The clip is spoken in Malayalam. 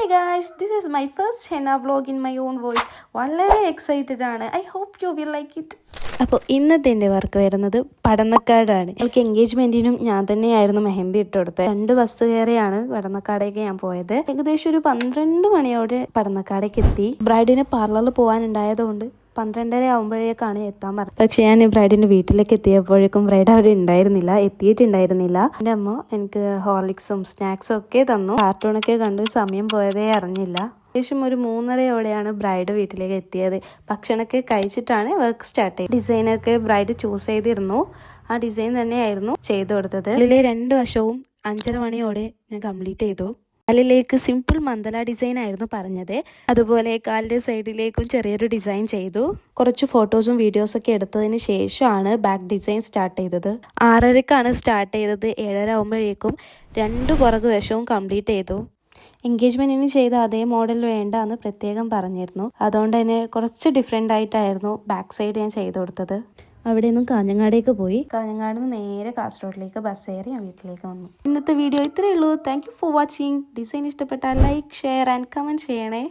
Hi guys, this is my first henna vlog in my own voice. വളരെ എക്സൈറ്റഡ് ആണ്. I hope you will like it. അപ്പോൾ ഇന്നത്തെ എൻ്റെ വർക്ക് വരുന്നത് പടന്നക്കാടാണ്. എനിക്ക് എൻഗേജ്മെൻറ്റിനും ഞാൻ തന്നെയായിരുന്നു മെഹന്തി ഇട്ട് കൊടുത്തത്. 2 ബസ് കയറിയാണ് പടന്നക്കാടേക്ക് ഞാൻ പോയത്. ഏകദേശം ഒരു 12 മണിയോടെ പടന്നക്കാടേക്ക് എത്തി. ബ്രൈഡിന് പാർലറിൽ പോകാനുണ്ടായതുകൊണ്ട് 12:30 ആകുമ്പോഴേക്കാണ് എത്താൻ പറഞ്ഞത്. പക്ഷെ ഞാൻ ബ്രൈഡിൻ്റെ വീട്ടിലേക്ക് എത്തിയപ്പോഴേക്കും ബ്രൈഡ് അവിടെ എത്തിയിട്ടുണ്ടായിരുന്നില്ല. എൻ്റെ അമ്മ എനിക്ക് ഹോർലിക്സും സ്നാക്സും ഒക്കെ തന്നു. കാർട്ടൂണൊക്കെ കണ്ട് സമയം പോയതേ അറിഞ്ഞില്ല. ഏകദേശം ഒരു 3:30 ബ്രൈഡ് വീട്ടിലേക്ക് എത്തിയത്. ഭക്ഷണമൊക്കെ കഴിച്ചിട്ടാണ് വർക്ക് സ്റ്റാർട്ട് ചെയ്തത്. ഡിസൈനൊക്കെ ബ്രൈഡ് ചൂസ് ചെയ്തിരുന്നു. ആ ഡിസൈൻ തന്നെയായിരുന്നു ചെയ്തു കൊടുത്തത്. ഇതിലെ 2 വശവും 5:30 മണിയോടെ ഞാൻ കംപ്ലീറ്റ് ചെയ്തു. കാലിലേക്ക് സിമ്പിൾ മന്ദല ഡിസൈൻ ആയിരുന്നു പറഞ്ഞത്. അതുപോലെ കാലിൻ്റെ സൈഡിലേക്കും ചെറിയൊരു ഡിസൈൻ ചെയ്തു. കുറച്ച് ഫോട്ടോസും വീഡിയോസൊക്കെ എടുത്തതിന് ശേഷമാണ് ബാക്ക് ഡിസൈൻ സ്റ്റാർട്ട് ചെയ്തത്. 6:30 സ്റ്റാർട്ട് ചെയ്തത്. 7:30 ആകുമ്പോഴേക്കും 2 പുറകു വശവും കംപ്ലീറ്റ് ചെയ്തു. എൻഗേജ്മെൻറ്റിന് ചെയ്ത അതേ മോഡൽ വേണ്ട എന്ന് പ്രത്യേകം പറഞ്ഞിരുന്നു. അതുകൊണ്ട് തന്നെ കുറച്ച് ഡിഫറെൻ്റ് ആയിട്ടായിരുന്നു ബാക്ക് സൈഡ് ഞാൻ ചെയ്തു കൊടുത്തത്. അവിടെ നിന്നും കാഞ്ഞങ്ങാടേക്ക് പോയി. കാഞ്ഞങ്ങാട് നിന്ന് നേരെ കാസർഗോഡിലേക്ക് ബസ് കയറി ഞാൻ വീട്ടിലേക്ക് വന്നു. ഇന്നത്തെ വീഡിയോ ഇത്രയേ ഉള്ളൂ. Thank you for watching. Design ഇഷ്ടപ്പെട്ടാൽ ലൈക്ക്, ഷെയർ ആൻഡ് കമൻറ്റ് ചെയ്യണേ.